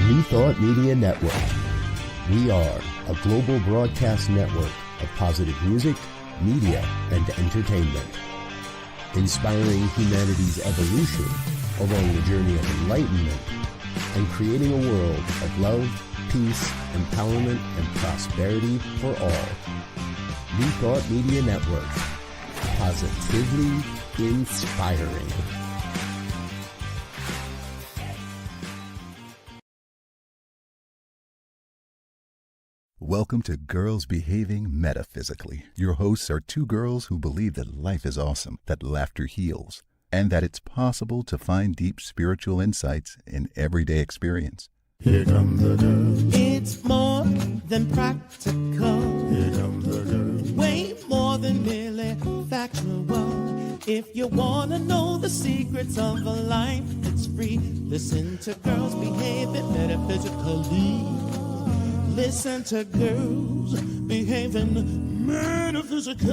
New Thought Media Network. We are a global broadcast network of positive music, media, and entertainment, inspiring humanity's evolution along the journey of enlightenment and creating a world of love, peace, empowerment, and prosperity for all. New Thought Media Network. Positively inspiring. Welcome to Girls Behaving Metaphysically. Your hosts are two girls who believe that life is awesome, that laughter heals, and that it's possible to find deep spiritual insights in everyday experience. Here come the girls. It's more than practical. Here come the girls. Way more than merely factual. If you wanna know the secrets of a life that's free, listen to Girls Behaving Metaphysically. Listen to Girls Behaving Metaphysically.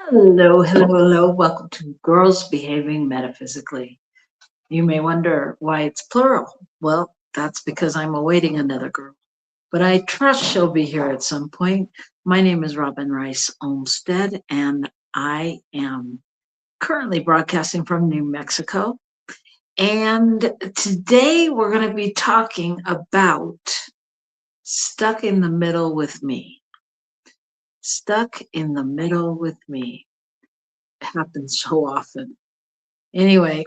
Hello. Welcome to Girls Behaving Metaphysically. You may wonder why it's plural. Well, that's because I'm awaiting another girl. But I trust she'll be here at some point. My name is Robyn Rice Olmsted, and I am currently broadcasting from New Mexico. And today we're going to be talking about stuck in the middle with me. Stuck in the middle with me. It happens so often. Anyway,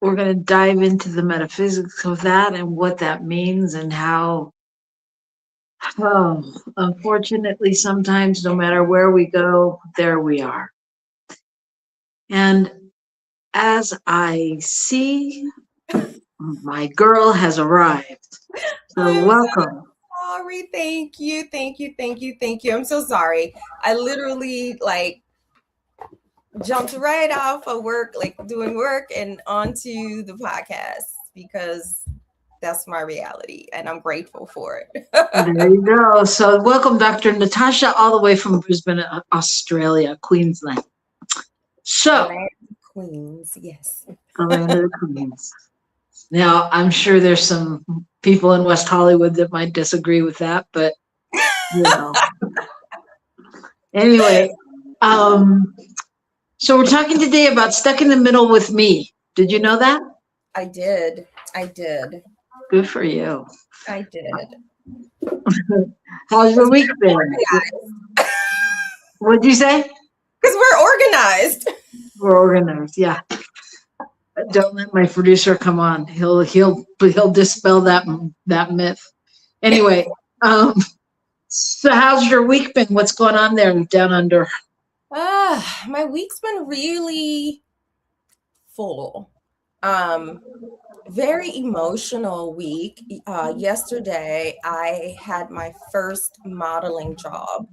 we're going to dive into the metaphysics of that and what that means and how, unfortunately, sometimes no matter where we go, there we are. And as I see, my girl has arrived. So welcome. Sorry, thank you. I'm so sorry. I literally jumped right off of work, doing work and onto the podcast because that's my reality and I'm grateful for it. There you go. So welcome, Dr. Natasha, all the way from Brisbane, Australia, Queensland. So, Queens, yes. The land of the Queens. Now, I'm sure there's some people in West Hollywood that might disagree with that, but you know. Anyway, so we're talking today about stuck in the middle with me. Did you know that? I did. Good for you. I did. How's your week been? What'd you say? Because we're organized. We're organized, yeah. Don't let my producer come on. He'll dispel that myth. Anyway, so how's your week been? What's going on there down under? My week's been really full. Very emotional week. Yesterday, I had my first modeling job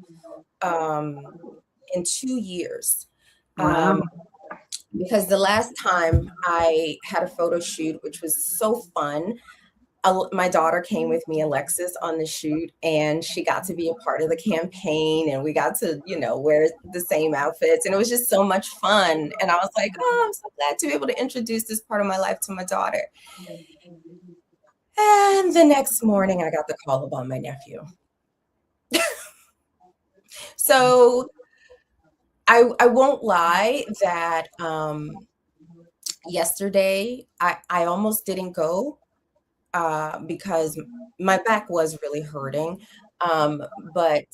in 2 years. Wow. Because the last time I had a photo shoot, which was so fun, my daughter came with me, Alexis, on the shoot, and she got to be a part of the campaign, and we got to, wear the same outfits, and it was just so much fun. And I was like, I'm so glad to be able to introduce this part of my life to my daughter. And the next morning, I got the call about my nephew. So I won't lie that yesterday I almost didn't go because my back was really hurting. But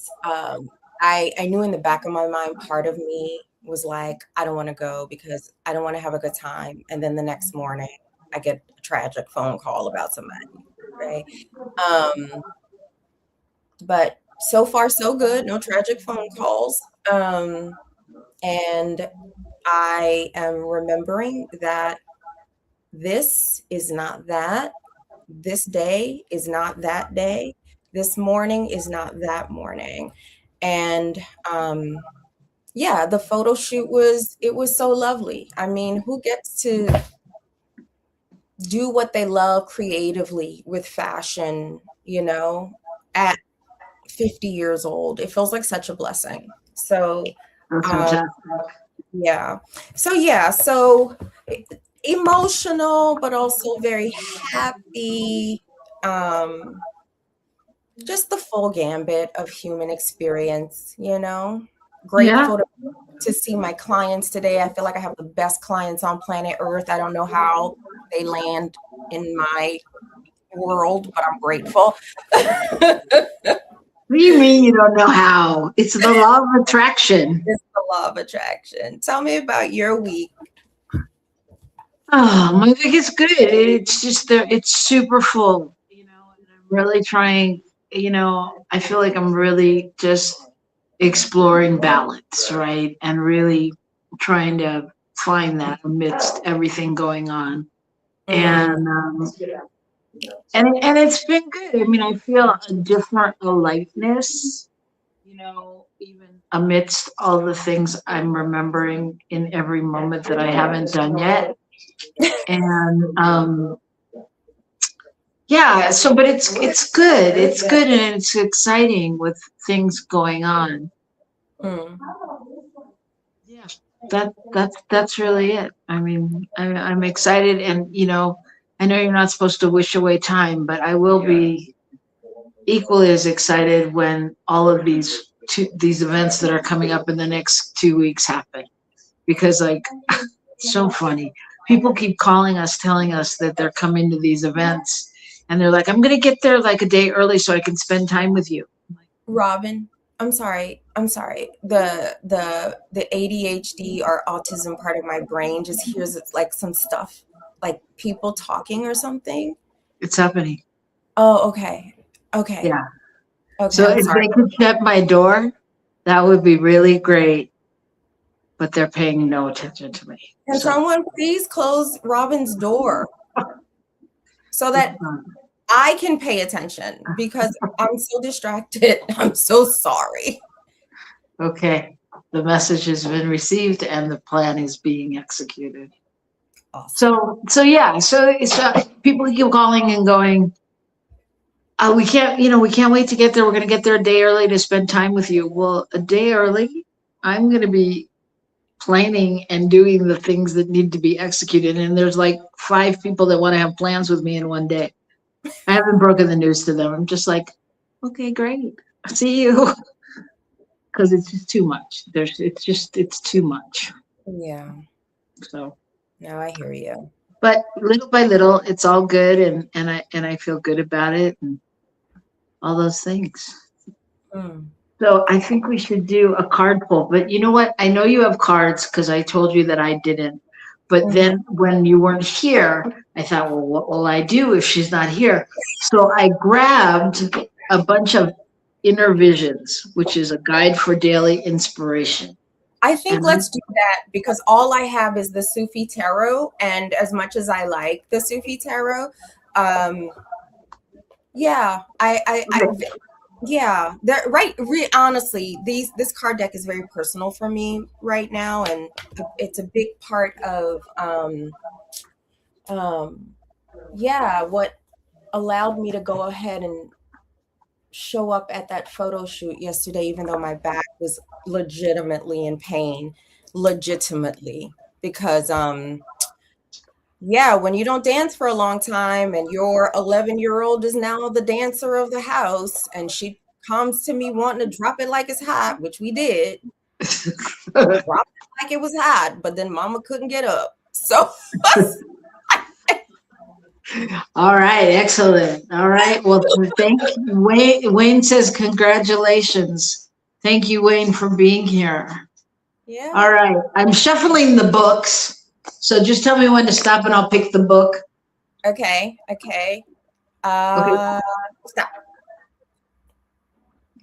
I knew in the back of my mind, part of me was like, I don't want to go because I don't want to have a good time. And then the next morning I get a tragic phone call about somebody, right? But so far so good, no tragic phone calls. And I am remembering that this is not that. This day is not that day. This morning is not that morning. And the photo shoot was so lovely. I mean, who gets to do what they love creatively with fashion, at 50 years old? It feels like such a blessing. So, That's um, fantastic. yeah. So emotional, but also very happy. Um, just the full gambit of human experience, you know? Yeah. Grateful to see my clients today. I feel like I have the best clients on planet Earth. I don't know how they land in my world, but I'm grateful. What do you mean you don't know how? It's the law of attraction. It's the law of attraction. Tell me about your week. Oh, my week is good. It's just it's super full, and I'm really trying, I feel like I'm really just exploring balance, right? And really trying to find that amidst everything going on. Mm, And it's been good. I mean, I feel a different lightness, even amidst all the things I'm remembering in every moment that I haven't done yet. And yeah, so but it's good. It's good and it's exciting with things going on. mm. Yeah. That's really it. I mean, I'm excited, and I know you're not supposed to wish away time, but I will be equally as excited when all of these events that are coming up in the next 2 weeks happen, because like so funny. People keep calling us, telling us that they're coming to these events, and they're like, "I'm gonna get there like a day early so I can spend time with you." Robyn, I'm sorry. I'm sorry. The ADHD or autism part of my brain just hears it's like some stuff, like people talking or something. It's happening. Oh, okay. Okay. Yeah. Okay, So I'm if sorry. they could shut my door, that would be really great. But they're paying no attention to me. Can So someone please close Robyn's door so it's that fine. I can pay attention because I'm so distracted. I'm so sorry. Okay. The message has been received and the plan is being executed. Awesome. So yeah, so people keep calling and going, we can't wait to get there. We're going to get there a day early to spend time with you. Well, a day early, I'm going to be planning and doing the things that need to be executed. And there's like 5 people that want to have plans with me in one day. I haven't broken the news to them. I'm just like, okay, great. See you. Because it's just too much. It's too much. Yeah. So, No, I hear you. but little by little, it's all good, and I feel good about it, and all those things. Mm. So I think we should do a card pull. But you know what? I know you have cards because I told you that I didn't. But Mhm. then when you weren't here, I thought, well, what will I do if she's not here? So I grabbed a bunch of Inner Visions, which is a guide for daily inspiration. I think And let's do that because all I have is the Sufi tarot, and as much as I like the Sufi tarot, um, yeah, yeah, they're right. Honestly, this card deck is very personal for me right now, and it's a big part of yeah, what allowed me to go ahead and show up at that photo shoot yesterday, even though my back was legitimately in pain, legitimately, because yeah, when you don't dance for a long time and your 11-year-old is now the dancer of the house and she comes to me wanting to drop it like it's hot, which we did, drop it like it was hot, but then mama couldn't get up. So all right, excellent. All right. Well, thank you. Wayne says congratulations. Thank you, Wayne, for being here. yeah. All right. I'm shuffling the books. So just tell me when to stop and I'll pick the book. Okay. Okay. Okay. Stop.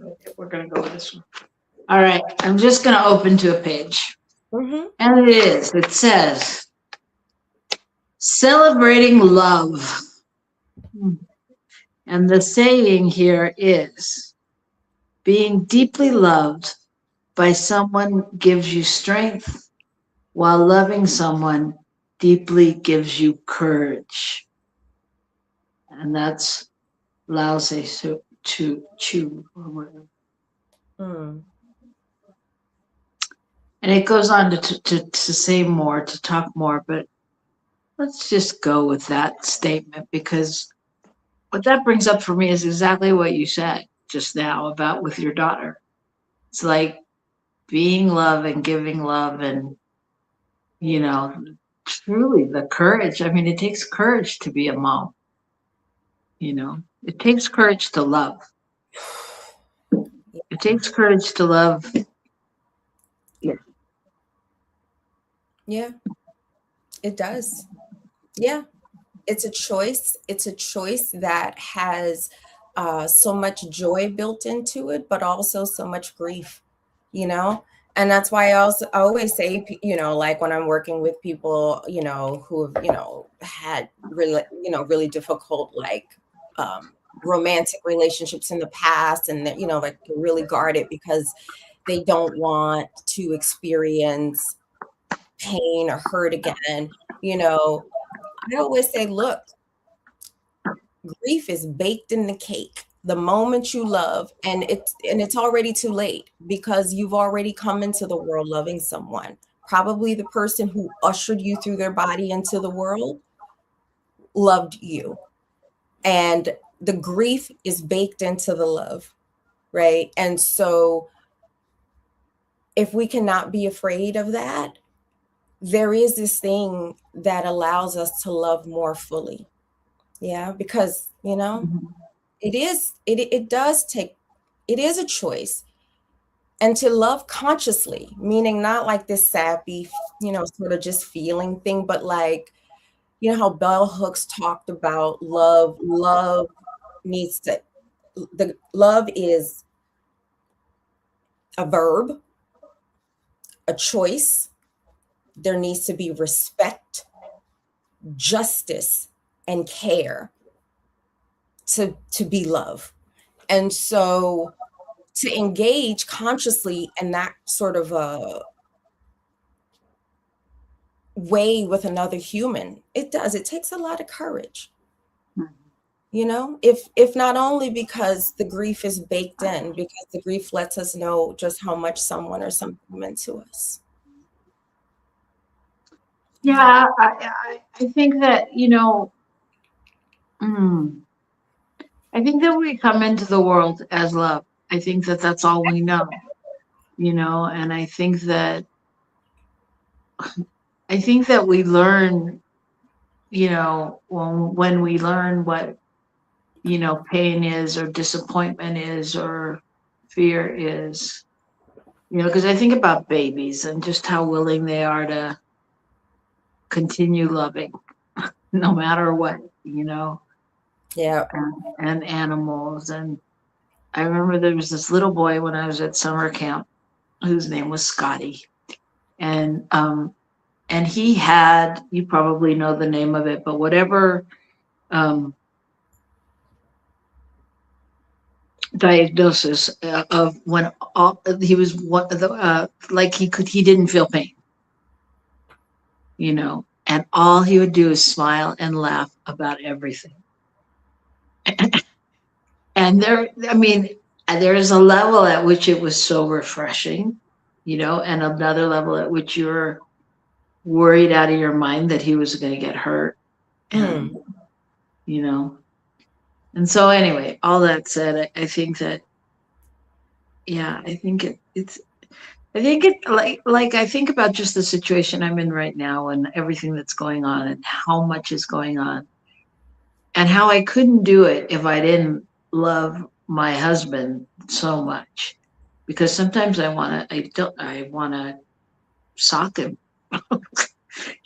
Okay, we're going to go with this one. All right. I'm just going to open to a page. Mm-hmm. And it says, celebrating love. And the saying here is, being deeply loved by someone gives you strength, while loving someone deeply gives you courage. And that's Lao Tse Chu or whatever. Mm. And it goes on to say more, to talk more, but let's just go with that statement, because what that brings up for me is exactly what you said just now about with your daughter. It's like being love and giving love, and, you know, truly the courage. I mean, it takes courage to be a mom, you know, it takes courage to love. It takes courage to love. Yeah. Yeah, it does. Yeah, it's a choice. It's a choice that has so much joy built into it, but also so much grief, you know? And that's why I always say, you know, like when I'm working with people, you know, who have, you know, had really, you know, really difficult, like, romantic relationships in the past, and that, you know, like really guard it because they don't want to experience pain or hurt again, you know. I always say, look, grief is baked in the cake. The moment you love, and it's already too late because you've already come into the world loving someone. Probably the person who ushered you through their body into the world loved you. And the grief is baked into the love, right? And so if we cannot be afraid of that, there is this thing that allows us to love more fully. Yeah, because, you know, Mhm. it does take, it is a choice. And to love consciously, meaning not like this sappy, you know, sort of just feeling thing, but like, you know how Bell Hooks talked about love needs to, the love is a verb, a choice. There needs to be respect, justice, and care to be love. And so to engage consciously in that sort of a way with another human, it does, it takes a lot of courage, you know, if not only because the grief is baked in, because the grief lets us know just how much someone or something meant to us. Yeah, I think that, you know, mm, I think that we come into the world as love. I think that that's all we know, you know, and I think that we learn, you know, when we learn what, you know, pain is, or disappointment is, or fear is, you know, because I think about babies and just how willing they are to continue loving no matter what, you know, Yeah. and animals. And I remember there was this little boy when I was at summer camp whose name was Scotty. And he had, you probably know the name of it, but whatever diagnosis of when all he was one of the like he didn't feel pain, you know, and all he would do is smile and laugh about everything. And there, I mean, there's a level at which it was so refreshing, you know, and another level at which you're worried out of your mind that he was going to get hurt. And, you know, and so anyway, all that said, I think that, yeah, I think I think it like I think about just the situation I'm in right now and everything that's going on and how much is going on and how I couldn't do it if I didn't love my husband so much, because sometimes I want to sock him,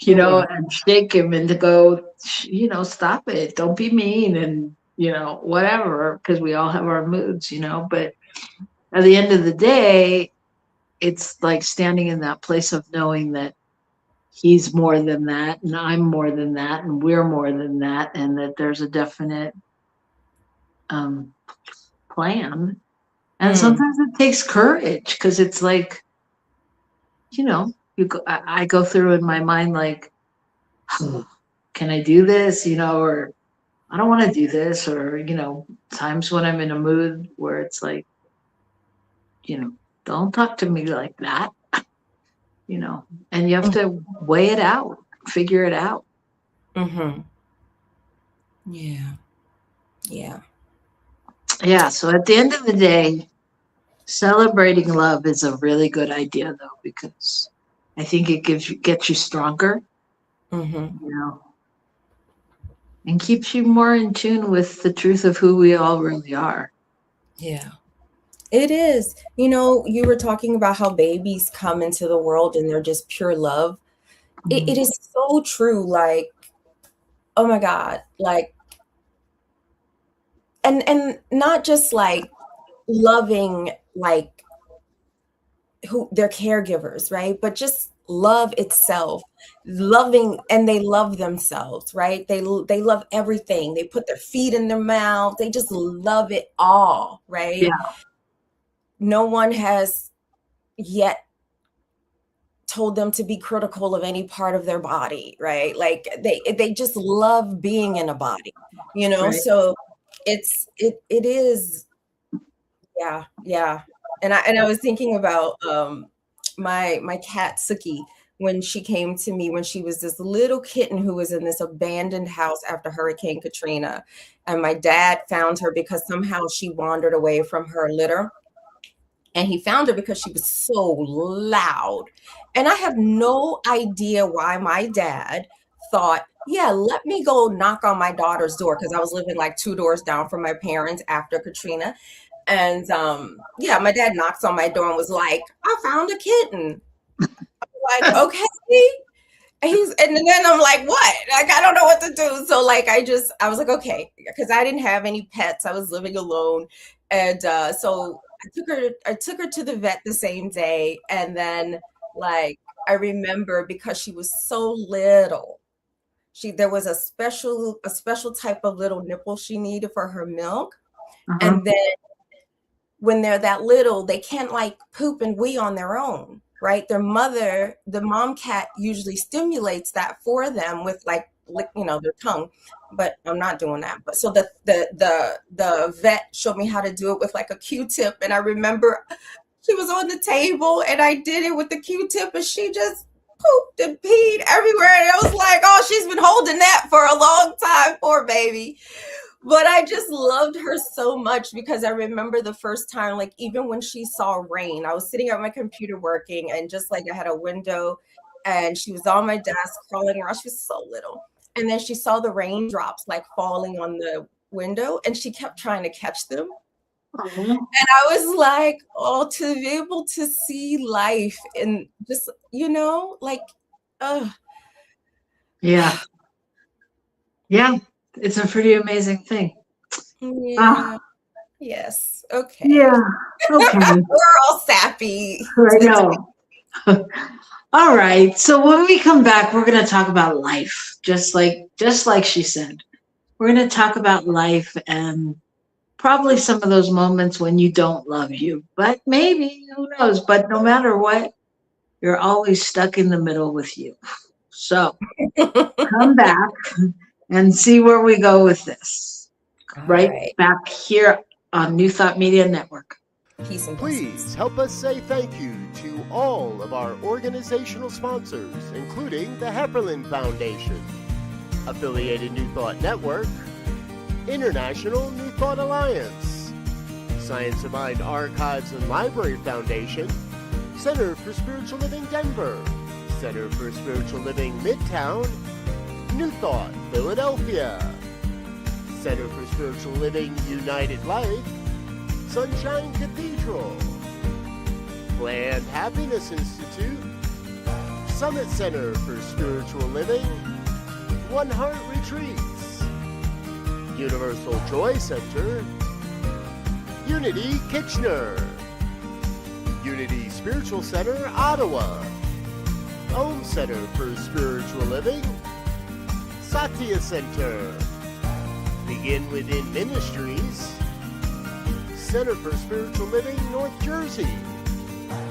you know, and shake him and to go, you know, stop it, don't be mean, and, you know, whatever, because we all have our moods, you know. But at the end of the day, it's like standing in that place of knowing that he's more than that, and I'm more than that, and we're more than that, and that there's a definite um, plan. And sometimes it takes courage, because it's like, you know, I go through in my mind like, oh, can I do this, you know, or I don't want to do this, or, you know, times when I'm in a mood where it's like, you know, don't talk to me like that, and you have to weigh it out, figure it out. Mm-hmm. Yeah. Yeah. So at the end of the day, celebrating love is a really good idea, though, because I think it gets you stronger, Mm-hmm. And keeps you more in tune with the truth of who we all really are. Yeah. It is. You were talking about how babies come into the world and they're just pure love. It is so true. Like, oh my God, like, and not just like loving like who their caregivers, right? But just love itself, loving, and they love themselves, right? They love everything. They put their feet in their mouth. They just love it all, right? Yeah. No one has yet told them to be critical of any part of their body, right? Like they just love being in a body, Right. So it is, yeah. And I was thinking about my cat Suki when she came to me when she was this little kitten who was in this abandoned house after Hurricane Katrina, and my dad found her because somehow she wandered away from her litter. And he found her because she was so loud. And I have no idea why my dad thought, yeah, let me go knock on my daughter's door, because I was living like 2 doors down from my parents after Katrina. And my dad knocks on my door and was like, I found a kitten. I'm like, okay. And then I'm like, what? Like, I don't know what to do. So like, I was like, okay, because I didn't have any pets. I was living alone. And so I took her to the vet the same day. And then like, I remember because she was so little, there was a special type of little nipple she needed for her milk. And then when they're that little, they can't like poop and wee on their own, right? The mom cat usually stimulates that for them with like, their tongue, but I'm not doing that. But so the vet showed me how to do it with like a Q-tip. And I remember she was on the table and I did it with the Q-tip and she just pooped and peed everywhere. And I was like, oh, she's been holding that for a long time, poor baby. But I just loved her so much because I remember the first time, like even when she saw rain, I was sitting at my computer working and just like I had a window and she was on my desk crawling around. She was so little. And then she saw the raindrops like falling on the window and she kept trying to catch them. And I was like, oh, to be able to see life and just, like, Yeah. It's a pretty amazing thing. Yeah. Yes. Okay. Yeah. Okay. We're all sappy. I know. All right. So when we come back, we're going to talk about life, just like she said. We're going to talk about life and probably some of those moments when you don't love you, but maybe, who knows? But no matter what, you're always stuck in the middle with you. So come back and see where we go with this. Right back here on New Thought Media Network. Peace and Please help us say thank you to all of our organizational sponsors, including the Hefferland Foundation, Affiliated New Thought Network, International New Thought Alliance, Science of Mind Archives and Library Foundation, Center for Spiritual Living Denver, Center for Spiritual Living Midtown, New Thought Philadelphia, Center for Spiritual Living United Life, Sunshine Cathedral, Planned Happiness Institute, Summit Center for Spiritual Living, One Heart Retreats, Universal Joy Center, Unity Kitchener, Unity Spiritual Center Ottawa, Om Center for Spiritual Living, Satya Center, Begin Within Ministries, Center for Spiritual Living North Jersey,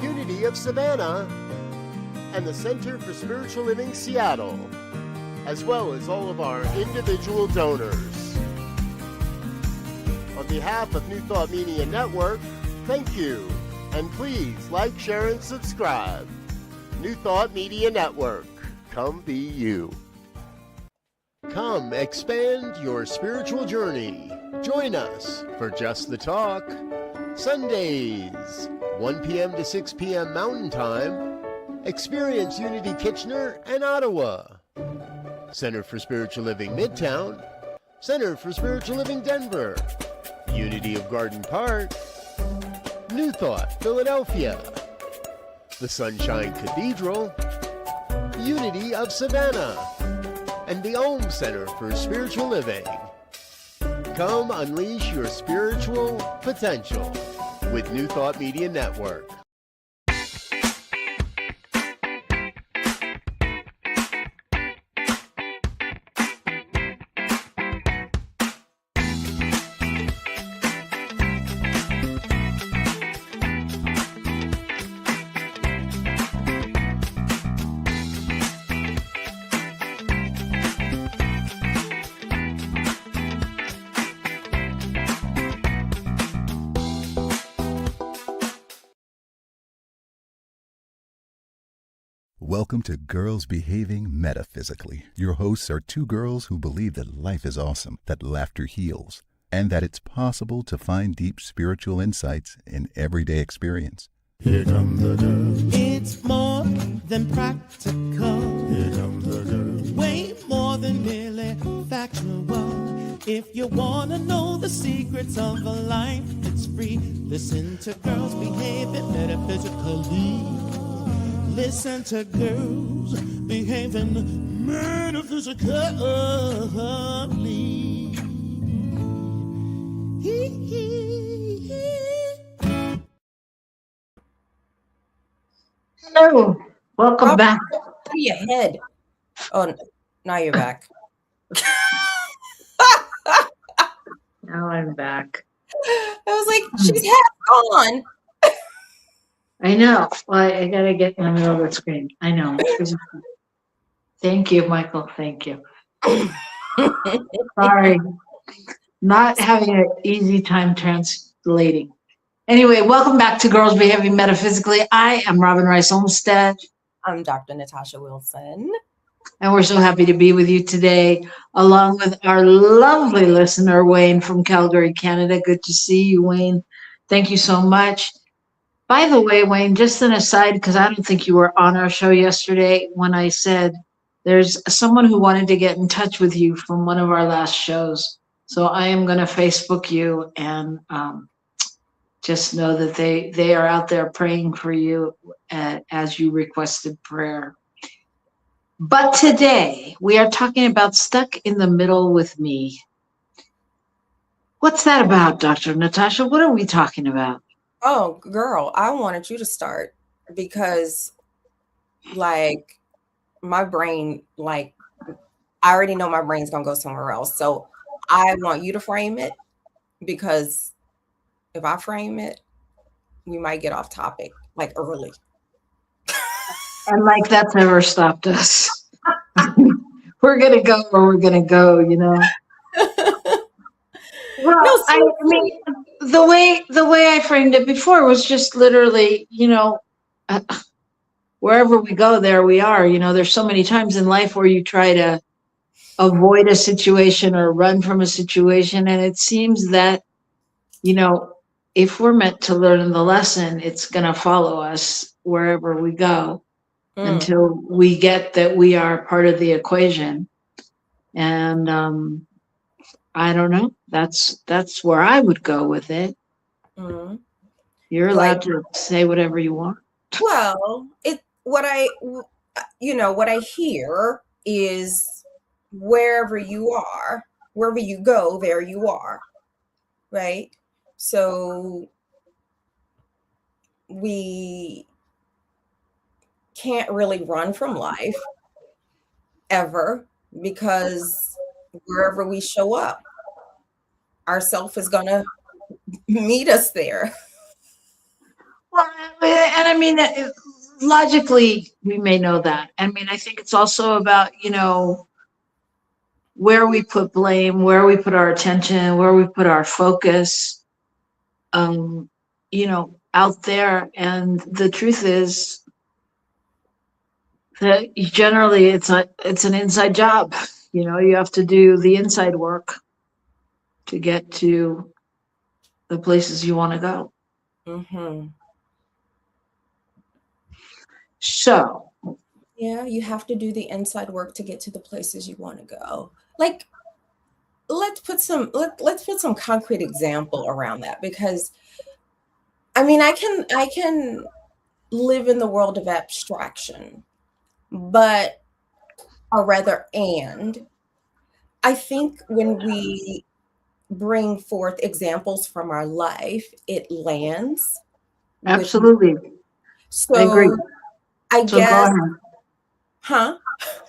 Unity of Savannah, and the Center for Spiritual Living Seattle, as well as all of our individual donors. On behalf of New Thought Media Network, thank you, and please like, share, and subscribe. New Thought Media Network. Come be you. Come expand your spiritual journey. Join us for Just the Talk. Sundays, 1 p.m. to 6 p.m. Mountain Time. Experience Unity Kitchener and Ottawa. Center for Spiritual Living Midtown. Center for Spiritual Living Denver. Unity of Garden Park. New Thought Philadelphia. The Sunshine Cathedral. Unity of Savannah. And the Ohm Center for Spiritual Living. Come unleash your spiritual potential with New Thought Media Network. Welcome to Girls Behaving Metaphysically. Your hosts are two girls who believe that life is awesome, that laughter heals, and that it's possible to find deep spiritual insights in everyday experience. Here come the girls. It's more than practical. Here come the girls. Way more than merely factual. If you want to know the secrets of a life that's free, listen to Girls Behaving Metaphysically. Listen to Girls Behaving Metaphysically. Hello, welcome back. To your head. Oh, now you're back. Now I'm back. I was like, she's half gone. I know. Well, I gotta get in the middle of the screen. I know. Thank you, Michael. Thank you. Sorry. Not having an easy time translating. Anyway, welcome back to Girls Behaving Metaphysically. I am Robyn Rice Olmsted. I'm Dr. Natasha Wilson. And we're so happy to be with you today, along with our lovely listener, Wayne from Calgary, Canada. Good to see you, Wayne. Thank you so much. By the way, Wayne, just an aside, because I don't think you were on our show yesterday when I said there's someone who wanted to get in touch with you from one of our last shows. So I am going to Facebook you and just know that they are out there praying for you as you requested prayer. But today we are talking about stuck in the middle with me. What's that about, Dr. Natasha? What are we talking about? Oh, girl, I wanted you to start because, like, my brain, like, I already know my brain's going to go somewhere else. So I want you to frame it because if I frame it, we might get off topic, like, early. And like that's never stopped us. We're going to go where we're going to go, you know? Well, No, I mean, the way I framed it before was just literally, you know, wherever we go, there we are. You know, there's so many times in life where you try to avoid a situation or run from a situation. And it seems that, you know, if we're meant to learn the lesson, it's going to follow us wherever we go until we get that we are part of the equation. And I don't know. That's where I would go with it. Mm-hmm. You're allowed to say whatever you want. Well, what I hear is wherever you are, wherever you go, there you are, right? So we can't really run from life ever because wherever we show up, our self is going to meet us there. Well, and I mean, logically, we may know that. I mean, I think it's also about, you know, where we put blame, where we put our attention, where we put our focus, you know, out there. And the truth is, generally it's an inside job. You know, you have to do the inside work to get to the places you want to go. Mm-hmm. So, Yeah, you have to do the inside work to get to the places you want to go. Like, let's put some concrete example around that, because I mean, I can live in the world of abstraction, but or rather, and I think when we bring forth examples from our life, it lands with me. absolutely, I agree. So I So go guess, ahead. huh?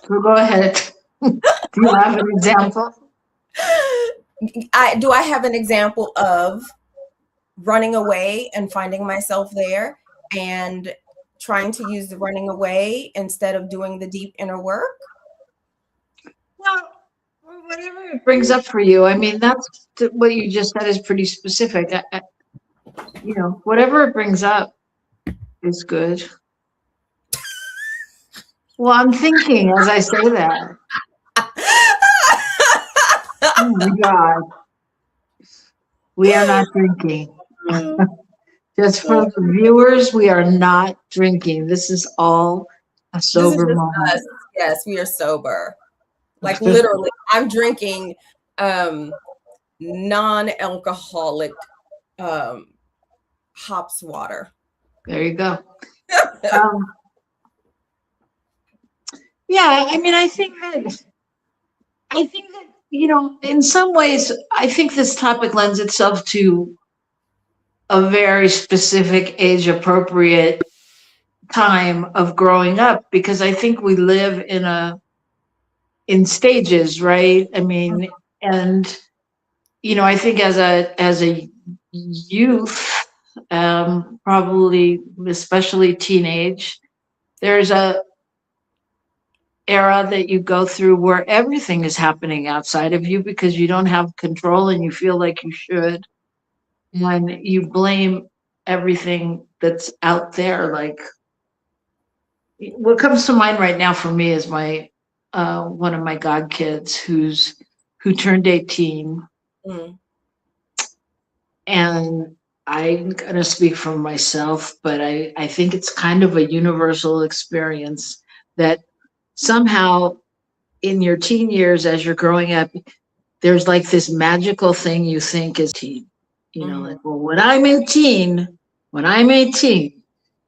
So go ahead. Do you have an example? Do I have an example of running away and finding myself there and trying to use the running away instead of doing the deep inner work? Well, whatever it brings up for you. I mean, that's what you just said is pretty specific. You know, whatever it brings up is good. Well, I'm thinking as I say that. Oh my God, we are not drinking. Just for the viewers, we are not drinking. This is all a This is sober just moment. us. Yes, we are sober. Like literally, I'm drinking non-alcoholic hops water. There you go. Yeah, I mean, I think that, you know, in some ways, I think this topic lends itself to a very specific age appropriate time of growing up, because I think we live in stages, right? I mean, and you know, I think as a youth, probably especially teenage, there's a era that you go through where everything is happening outside of you because you don't have control and you feel like you should, and you blame everything that's out there. Like, what comes to mind right now for me is my one of my god kids who turned 18. Mm. And I'm going to speak for myself, but I think it's kind of a universal experience that somehow in your teen years, as you're growing up, there's like this magical thing you think is teen. You know, like, well, when I'm 18,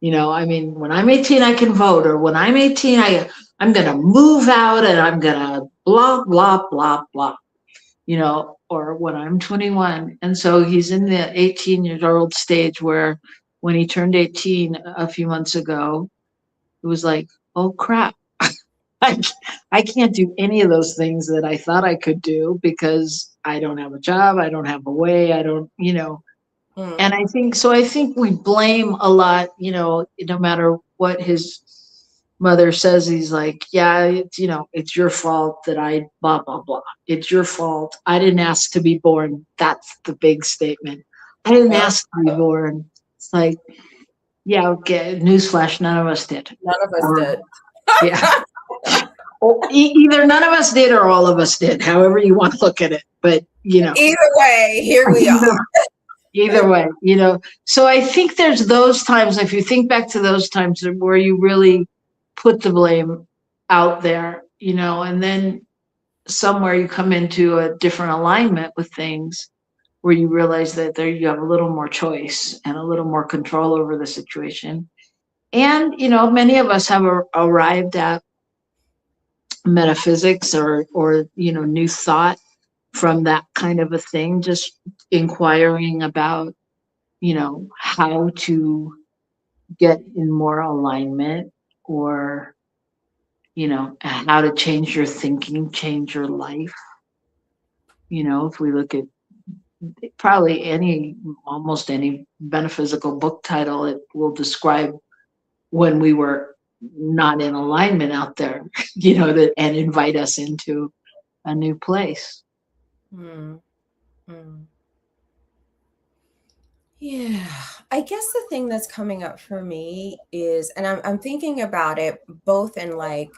you know, I mean, when I'm 18, I can vote, or when I'm 18, I'm going to move out and I'm going to blah, blah, blah, blah, you know, or when I'm 21. And so he's in the 18-year-old stage where when he turned 18 a few months ago, it was like, oh crap, I, I can't do any of those things that I thought I could do because I don't have a job, I don't have a way, I don't, you know. And I think we blame a lot, you know, no matter what his mother says. He's like, yeah, it's, you know, it's your fault that I blah, blah, blah. It's your fault. I didn't ask to be born. That's the big statement. I didn't ask to be born. It's like, yeah, okay, newsflash, none of us did. None of us did. Yeah. Either none of us did or all of us did, however you want to look at it. But, you know. Either way, here we are. Either way, you know. So I think there's those times, if you think back to those times where you really put the blame out there, you know, and then somewhere you come into a different alignment with things where you realize that there you have a little more choice and a little more control over the situation. And, you know, many of us have arrived at metaphysics or, you know, new thought from that kind of a thing, just inquiring about, you know, how to get in more alignment, or, you know, how to change your thinking, change your life. You know, if we look at probably almost any metaphysical book title, it will describe when we were not in alignment out there, you know, and invite us into a new place. Mm. Mm. Yeah, I guess the thing that's coming up for me is, and I'm thinking about it both in like,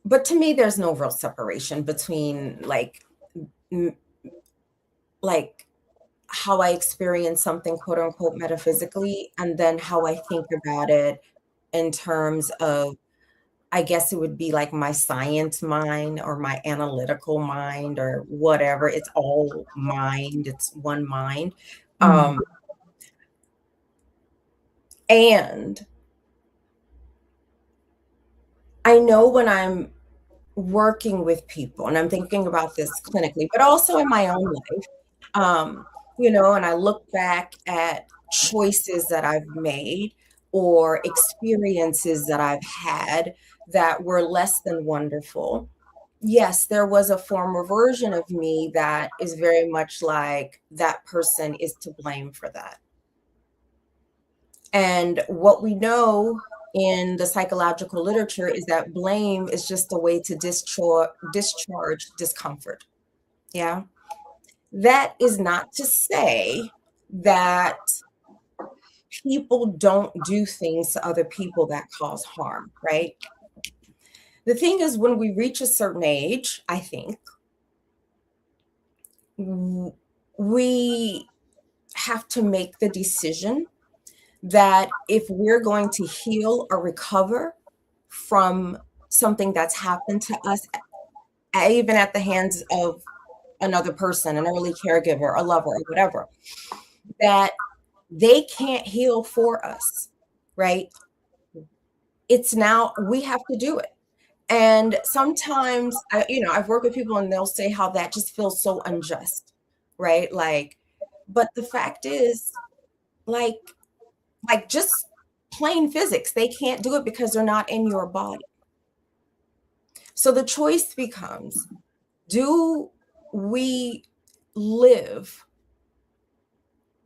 but to me, there's no real separation between m- like how I experience something quote unquote metaphysically, and then how I think about it in terms of, I guess it would be like my science mind or my analytical mind or whatever. It's all mind. It's one mind. Mm. Um, and I know when I'm working with people, and I'm thinking about this clinically, but also in my own life, um, and I look back at choices that I've made or experiences that I've had that were less than wonderful. Yes, there was a former version of me that is very much like that person is to blame for that. And what we know in the psychological literature is that blame is just a way to discharge discomfort. Yeah. That is not to say that people don't do things to other people that cause harm, right? The thing is, when we reach a certain age, I think we have to make the decision that if we're going to heal or recover from something that's happened to us, even at the hands of another person, an early caregiver, a lover, or whatever, that they can't heal for us, right? It's now we have to do it. And sometimes, I've worked with people and they'll say how that just feels so unjust, right? Like, but the fact is, like, just plain physics, they can't do it because they're not in your body. So the choice becomes, do we live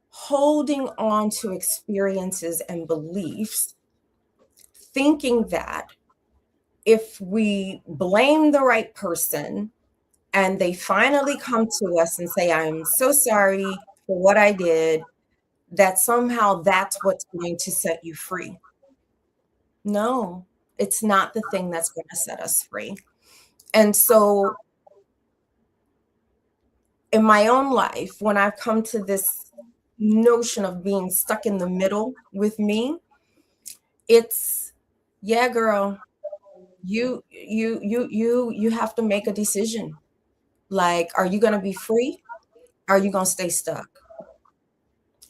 holding on to experiences and beliefs, thinking that if we blame the right person and they finally come to us and say, I'm so sorry for what I did, that somehow that's what's going to set you free? No, it's not the thing that's going to set us free. And so in my own life, when I've come to this notion of being stuck in the middle with me, it's, yeah, girl, you have to make a decision. Like, are you going to be free? Are you going to stay stuck?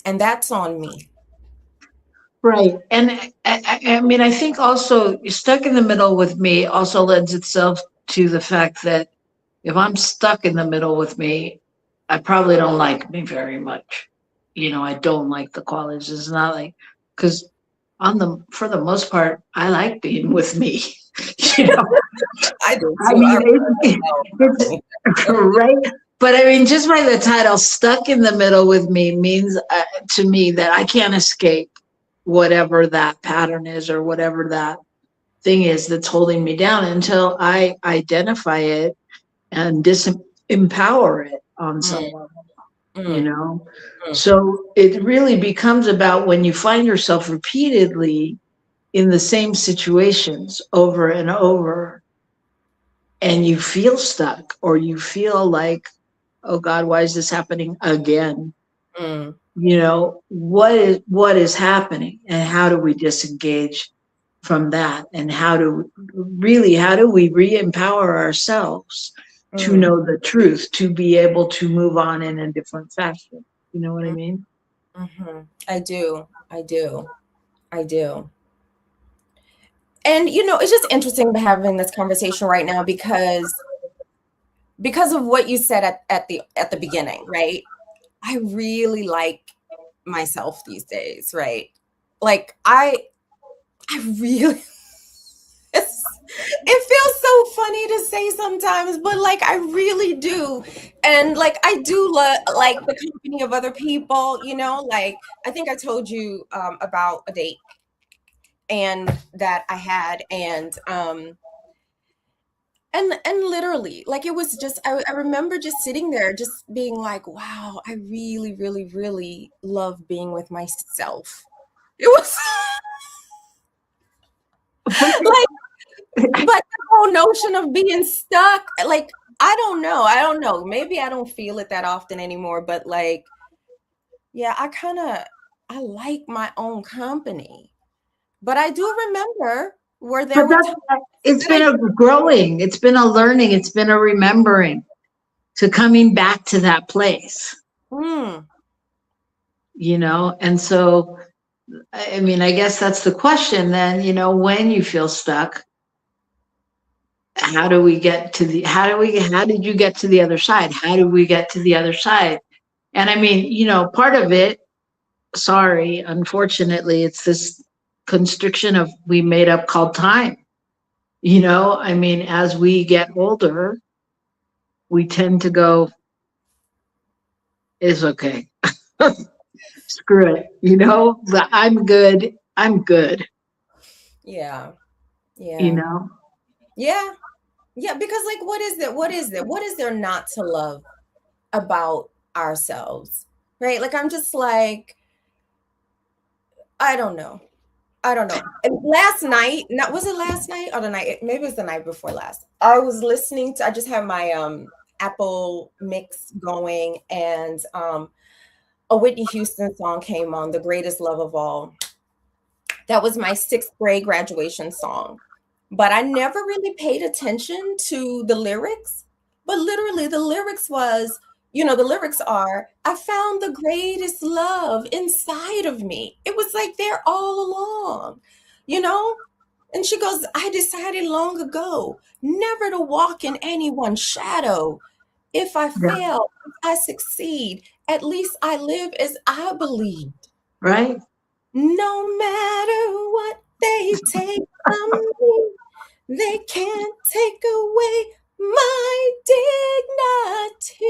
And that's on me. Right. And I mean, I think also stuck in the middle with me also lends itself to the fact that if I'm stuck in the middle with me, I probably don't like me very much. I don't like the qualities. It's not like, because for the most part, I like being with me. you know, I do I too. mean, it's right. But I mean, just by the title, stuck in the middle with me means to me that I can't escape whatever that pattern is or whatever that thing is that's holding me down until I identify it and disempower it on some level, you know? So it really becomes about when you find yourself repeatedly in the same situations over and over, and you feel stuck or you feel like, oh God, why is this happening again? What is happening and how do we disengage from that? And how do we re-empower ourselves to know the truth, to be able to move on in a different fashion? You know what I mean? I do. And it's just interesting having this conversation right now because of what you said at the beginning, right? I really like myself these days, right? Like I really it feels so funny to say sometimes, but like I really do. And like I do like the company of other people, like I think I told you about a date and that I had, and And literally, like, it was just, I remember just sitting there, just being like, wow, I really, really, really love being with myself. It was like, but the whole notion of being stuck, like, I don't know. Maybe I don't feel it that often anymore, but like, yeah, I like my own company. But I do remember where there But were that's, times it's that been a growing, it's been a learning, it's been a remembering to coming back to that place, mm, you know? And so, I mean, I guess that's the question then, you know, when you feel stuck, how do we get to the, how did you get to the other side? How do we get to the other side? And I mean, you know, part of it, sorry, unfortunately, it's this constriction of we made up called time. You know, I mean, as we get older, we tend to go, it's okay. Screw it. You know, but I'm good. I'm good. yeah, You yeah, know? yeah, yeah. Because like, what is there not to love about ourselves, right? Like, I'm just like, I don't know. I don't know. And last night, not was it last night or the night? Maybe it was the night before last. I was listening to. I just have my Apple mix going, and a Whitney Houston song came on, "The Greatest Love of All." That was my sixth grade graduation song, but I never really paid attention to the lyrics. But literally, the lyrics was, the lyrics are, "I found the greatest love inside of me." It was like there all along, you know? And she goes, "I decided long ago never to walk in anyone's shadow. If I Yeah. fail, if I succeed, at least I live as I believed. Right? No matter what they take from me, they can't take away my dignity,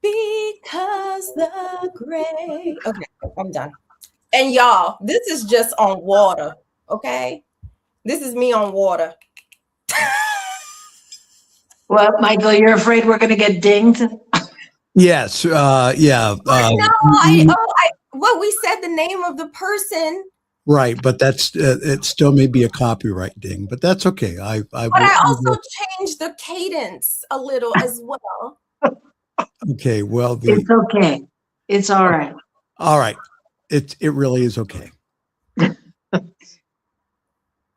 because the great. Okay, I'm done. And y'all, this is just on water, okay? This is me on water. Well, Michael, you're afraid we're going to get dinged? Yes, yeah, No, well, we said the name of the person, right. But that's it. Still may be a copyright ding, but that's okay. but I also changed the cadence a little as well. okay. Well, It's okay. It's all right. all right. It really is okay.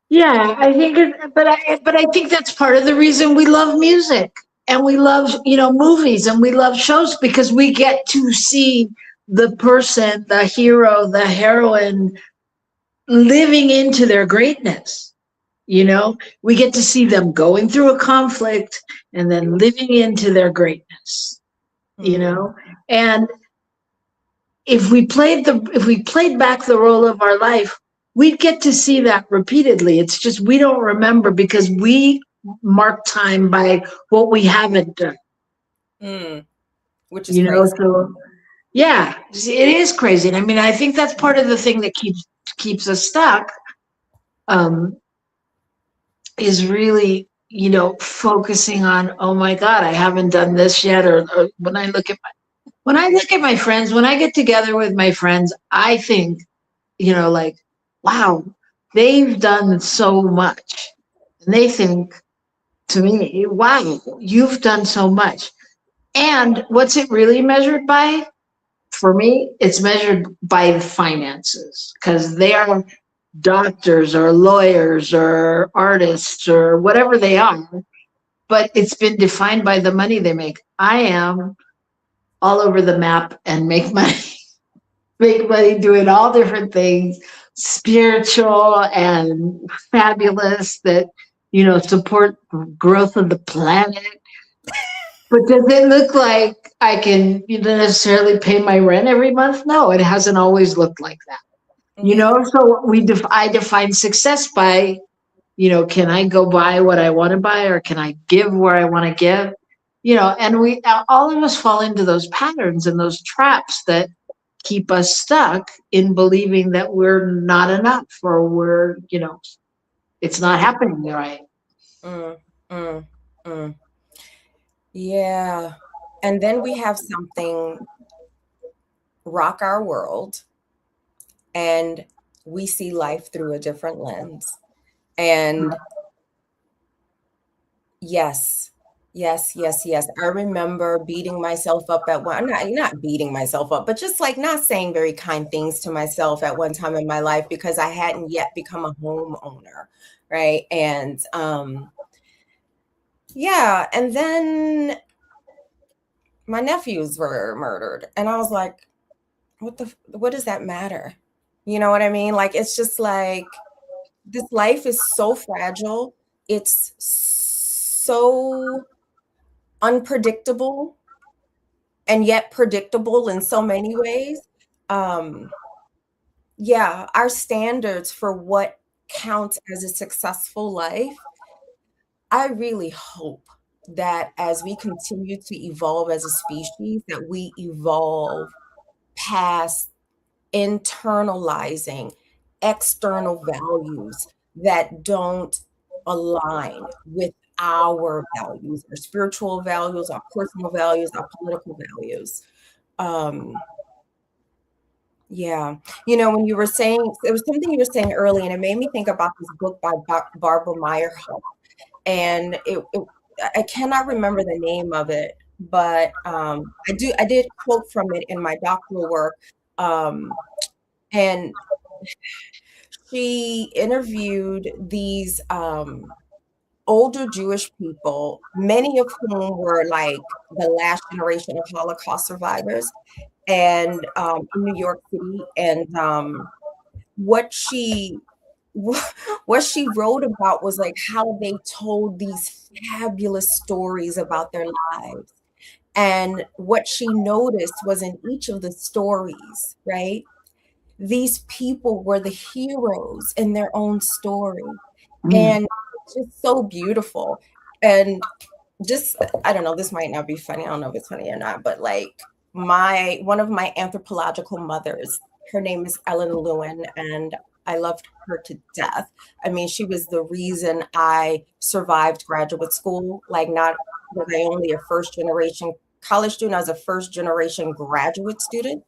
Yeah, I think but I think that's part of the reason we love music and we love, you know, movies and we love shows, because we get to see the person, the hero, the heroine living into their greatness. You know, we get to see them going through a conflict and then living into their greatness, you know? And if we played back the role of our life, we'd get to see that repeatedly. It's just we don't remember because we mark time by what we haven't done. Which is You know, crazy. so yeah, it is crazy. And I mean, I think that's part of the thing that keeps us stuck. Is really, you know, focusing on, oh my God, I haven't done this yet. Or when I look at my friends, when I get together with my friends, I think, you know, like, wow, they've done so much. And they think to me, wow, you've done so much. And what's it really measured by? For me, it's measured by the finances, because they are doctors or lawyers or artists or whatever they are, but it's been defined by the money they make. I am all over the map and make money, doing all different things, spiritual and fabulous, that, you know, support growth of the planet. But does it look like I can, you know, necessarily pay my rent every month? No, it hasn't always looked like that. You know, so I define success by, you know, can I go buy what I want to buy, or can I give where I want to give? You know, and all of us fall into those patterns and those traps that keep us stuck in believing that we're not enough, or we're, you know, it's not happening right. mm, mm, mm. Yeah. And then we have something rock our world, and we see life through a different lens. And yes, yes, yes, yes. I remember beating myself up at one, not beating myself up, but just like not saying very kind things to myself at one time in my life because I hadn't yet become a homeowner, right? And yeah, and then my nephews were murdered, and I was like, what does that matter? You know what I mean? Like, it's just like this life is so fragile. It's so unpredictable and yet predictable in so many ways. Yeah, our standards for what counts as a successful life, I really hope that as we continue to evolve as a species, that we evolve past internalizing external values that don't align with our values, our spiritual values, our personal values, our political values. Yeah. You know, when you were saying, there was something you were saying early, and it made me think about this book by Barbara Meyerhoff. And I cannot remember the name of it, but I did quote from it in my doctoral work. And she interviewed these older Jewish people, many of whom were like the last generation of Holocaust survivors, and in New York City. And what she what she wrote about was like how they told these fabulous stories about their lives. And what she noticed was in each of the stories, right? These people were the heroes in their own story. And it's just so beautiful. And just, I don't know, this might not be funny. I don't know if it's funny or not, but like one of my anthropological mothers, her name is Ellen Lewin, and I loved her to death. I mean, she was the reason I survived graduate school. Like, not was I only a first generation college student, I was a first generation graduate student.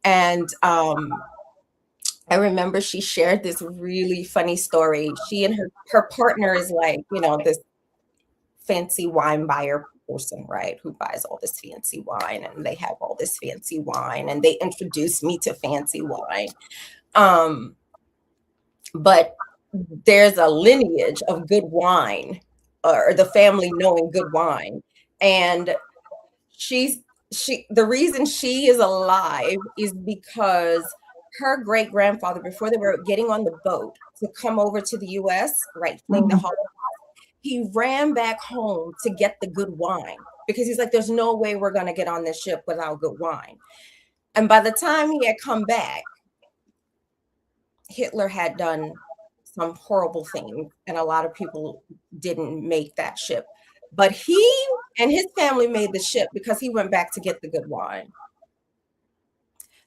And I remember she shared this really funny story. She and her partner is like, you know, this fancy wine buyer person, right? Who buys all this fancy wine, and they have all this fancy wine, and they introduced me to fancy wine. But there's a lineage of good wine, or the family knowing good wine. And the reason she is alive is because her great grandfather, before they were getting on the boat to come over to the US, right, fleeing the Holocaust, he ran back home to get the good wine because he's like, there's no way we're going to get on this ship without good wine. And by the time he had come back, Hitler had done some horrible things, and a lot of people didn't make that ship. But he and his family made the ship because he went back to get the good wine.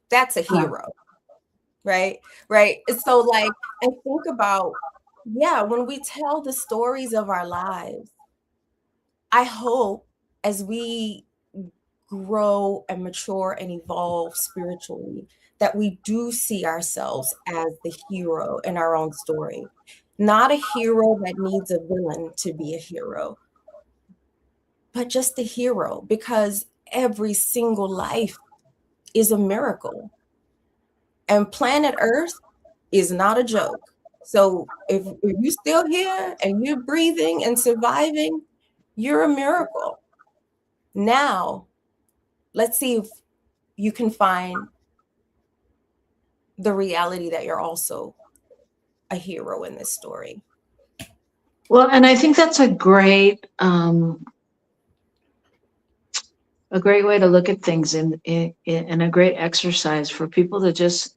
That's a hero, right? Right. So like, and think about, yeah, when we tell the stories of our lives, I hope as we grow and mature and evolve spiritually, that we do see ourselves as the hero in our own story. Not a hero that needs a villain to be a hero, but just a hero, because every single life is a miracle. And planet Earth is not a joke. So if you're still here and you're breathing and surviving, you're a miracle. Now, let's see if you can find the reality that you're also a hero in this story. Well, and I think that's a great way to look at things, and a great exercise for people to just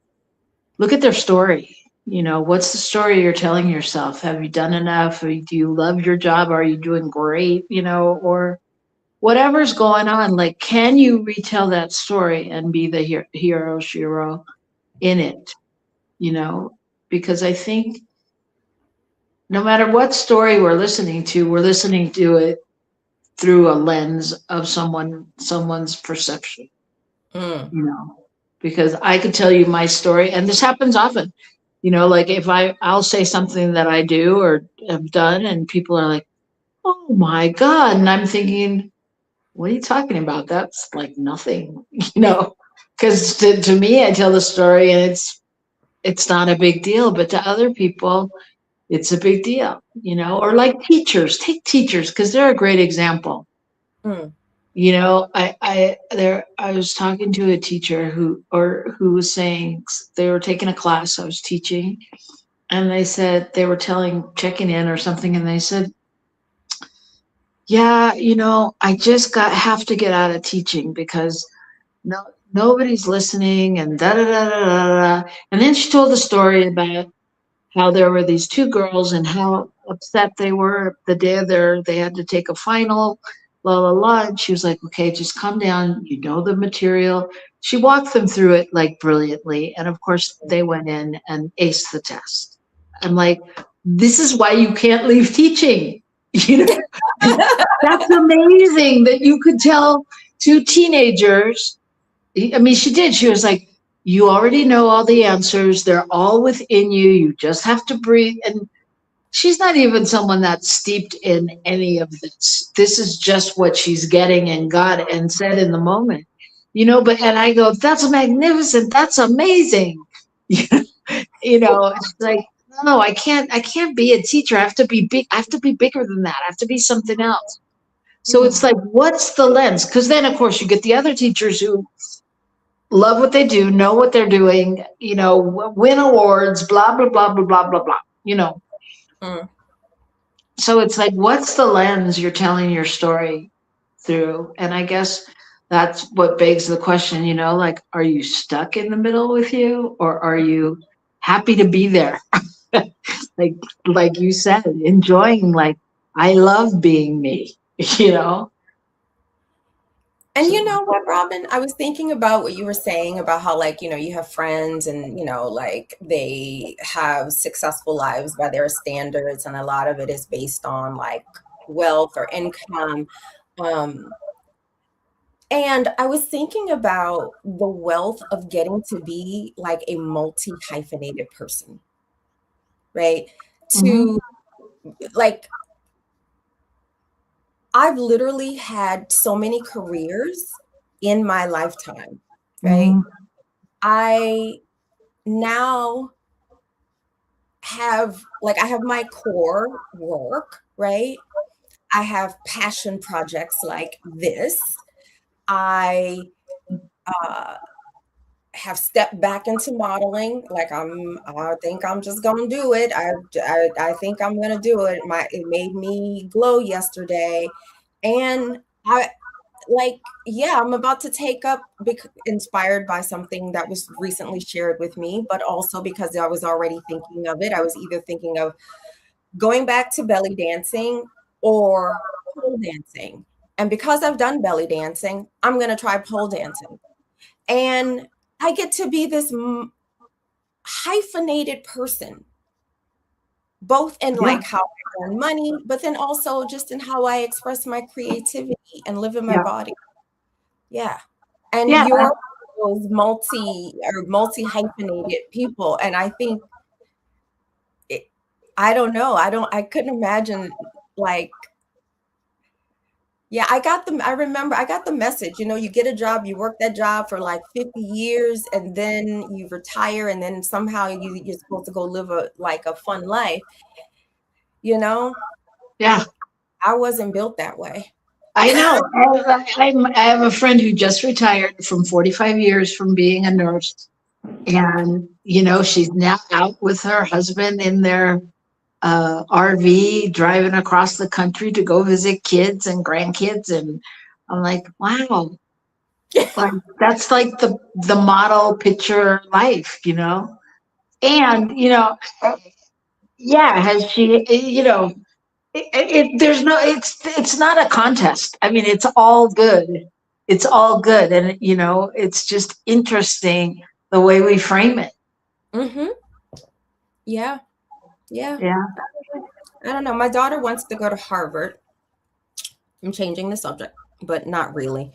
look at their story. You know, what's the story you're telling yourself? Have you done enough? Or do you love your job? Are you doing great? You know, or whatever's going on, like, can you retell that story and be the hero, Shiro in it? You know, because I think no matter what story we're listening to it through a lens of someone's perception, Mm. you know, because I could tell you my story, and this happens often, you know, like if I'll say something that I do or have done, and people are like, oh my God. And I'm thinking, what are you talking about? That's like nothing, you know, because to me, I tell the story and it's not a big deal, but to other people, it's a big deal, you know, or like teachers, take teachers, because they're a great example. Mm. You know, I was talking to a teacher who was saying they were taking a class I was teaching, and they said they were checking in or something, and they said, yeah, you know, I just have to get out of teaching because nobody's listening and da da da da da. And then she told the story about how there were these two girls and how upset they were the day of they had to take a final, la la la. And she was like, okay, just calm down. You know the material. She walked them through it like brilliantly. And of course, they went in and aced the test. I'm like, this is why you can't leave teaching. You know, that's amazing that you could tell two teenagers. I mean, she did. She was like, you already know all the answers. They're all within you. You just have to breathe. And she's not even someone that's steeped in any of this. This is just what she's getting and got and said in the moment, you know, and I go, that's magnificent. That's amazing. You know, it's like, no, I can't be a teacher. I have to be big. I have to be bigger than that. I have to be something else. So it's like, what's the lens? Because then, of course, you get the other teachers who love what they do, know what they're doing, you know, win awards, blah, blah, blah, blah, blah, blah, blah, you know. Mm. So it's like, what's the lens you're telling your story through? And I guess that's what begs the question, you know, like, are you stuck in the middle with you, or are you happy to be there? like you said, enjoying, like, I love being me, you know? And you know what, Robyn? I was thinking about what you were saying about how, like, you know, you have friends and, you know, like they have successful lives by their standards. And a lot of it is based on like wealth or income. And I was thinking about the wealth of getting to be like a multi-hyphenated person, right? Mhm. To like, I've literally had so many careers in my lifetime, right? Mhm. I now have, like, I have my core work, right? I have passion projects like this. I have stepped back into modeling. Like I think I'm just gonna do it. I think I'm gonna do it. It made me glow yesterday, and I'm about to take up, inspired by something that was recently shared with me, but also because I was already thinking of it. I was either thinking of going back to belly dancing or pole dancing. And because I've done belly dancing, I'm going to try pole dancing. And I get to be this hyphenated person, both in like how I earn money, but then also just in how I express my creativity and live in my Yeah. body. Yeah. And Yeah. you're those multi hyphenated people. And I think I don't know. I couldn't imagine, like, yeah, I remember I got the message, you know, you get a job, you work that job for like 50 years and then you retire and then somehow you're supposed to go live a fun life, you know? Yeah. I wasn't built that way. I know. I have a friend who just retired from 45 years from being a nurse. And, you know, she's now out with her husband in their RV, driving across the country to go visit kids and grandkids. And I'm like, wow, like that's like the model picture life, you know? And, you know, yeah, has she, you know, there's no, it's not a contest. I mean, it's all good. It's all good. And, you know, it's just interesting the way we frame it. Mm-hmm. Yeah. Yeah. Yeah. I don't know. My daughter wants to go to Harvard. I'm changing the subject, but not really.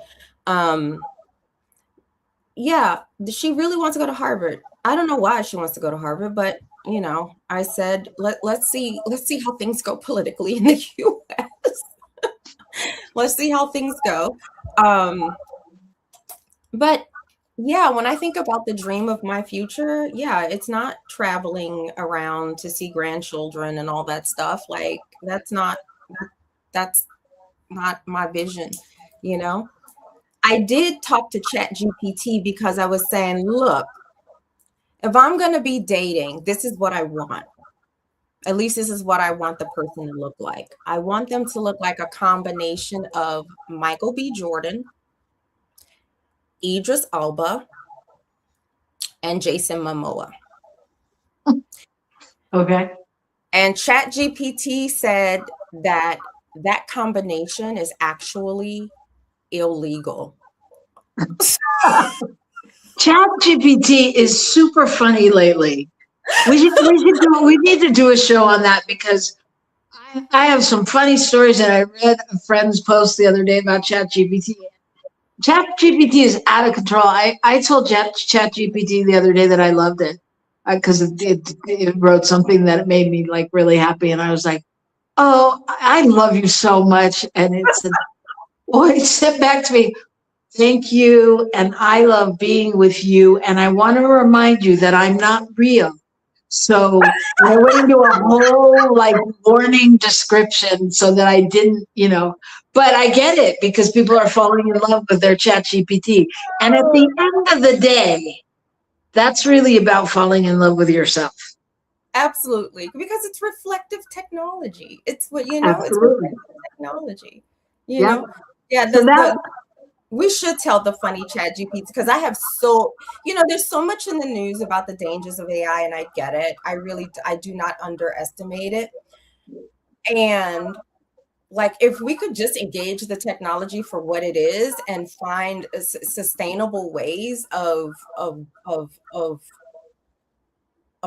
Yeah, she really wants to go to Harvard. I don't know why she wants to go to Harvard, but I said, let's see how things go politically in the US. Let's see how things go. But yeah, when I think about the dream of my future, yeah, it's not traveling around to see grandchildren and all that stuff. Like that's not my vision, I did talk to ChatGPT because I was saying, look, if I'm going to be dating, this is what I want. At least this is what I want the person to look like. I want them to look like a combination of Michael B. Jordan, Idris Elba, and Jason Momoa. Okay. And ChatGPT said that combination is actually illegal. ChatGPT is super funny lately. We need to do a show on that because I have some funny stories, and I read a friend's post the other day about ChatGPT. ChatGPT is out of control. I told ChatGPT the other day that I loved it because it wrote something that made me like really happy, and I was like, "Oh, I love you so much," and it said back to me, "Thank you, and I love being with you, and I want to remind you that I'm not real." So I went into a whole like warning description so that I didn't, but I get it because people are falling in love with their ChatGPT. And at the end of the day, that's really about falling in love with yourself. Absolutely. Because it's reflective technology. It's what, it's Absolutely. reflective technology, Yeah. Yeah. We should tell the funny ChatGPT because I have there's so much in the news about the dangers of AI, and I get it. I do not underestimate it. And like, if we could just engage the technology for what it is and find sustainable ways of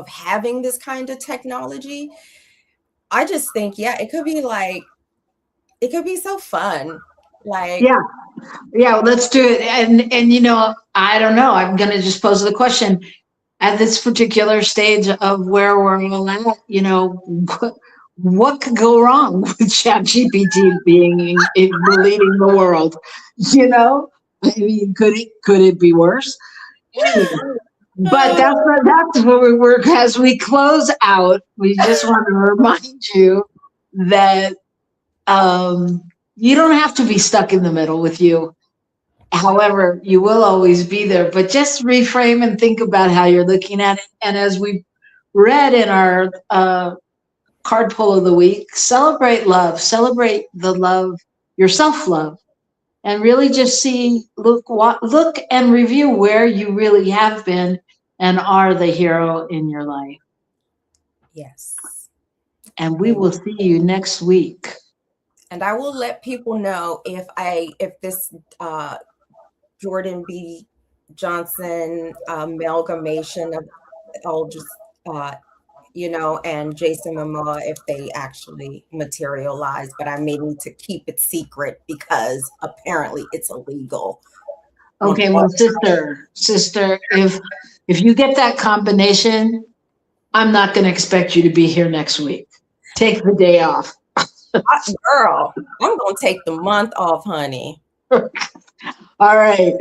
having this kind of technology, I just think, it could be so fun. Like, yeah, let's do it. And I don't know. I'm going to just pose the question at this particular stage of where we're all at. What could go wrong with ChatGPT leading the world? I mean, could it be worse? Anyway, but that's where we work. As we close out, we just want to remind you that you don't have to be stuck in the middle with you. However, you will always be there, but just reframe and think about how you're looking at it. And as we read in our card pull of the week, celebrate love, celebrate the love, your self-love, and really just look and review where you really have been and are the hero in your life. yes. And we will see you next week. And I will let people know if this Jordan B. Johnson amalgamation of all just and Jason Momoa, if they actually materialize, but I may need to keep it secret because apparently it's illegal. Okay, well, sister, if you get that combination, I'm not going to expect you to be here next week. Take the day off. Girl, I'm going to take the month off, honey. All right.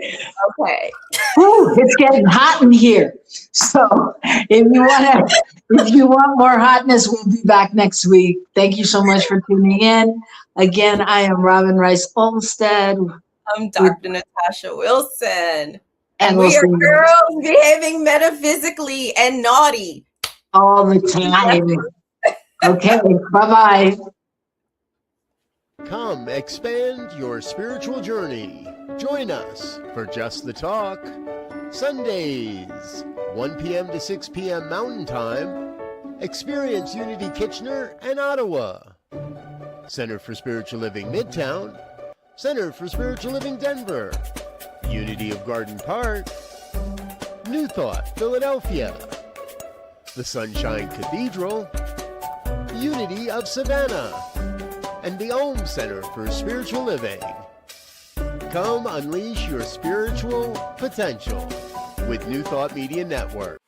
Okay. Whew, it's getting hot in here. So if you want more hotness, we'll be back next week. Thank you so much for tuning in. Again, I am Robyn Rice Olmsted. I'm Dr. Natasha Wilson. And we are girls behaving metaphysically and naughty. All the time. Okay, bye-bye. Come expand your spiritual journey. Join us for Just the Talk. Sundays, 1 p.m. to 6 p.m. Mountain Time. Experience Unity Kitchener and Ottawa. Center for Spiritual Living Midtown. Center for Spiritual Living Denver. Unity of Garden Park. New Thought, Philadelphia. The Sunshine Cathedral. Unity of Savannah, and the Om Center for Spiritual Living. Come unleash your spiritual potential with New Thought Media Network.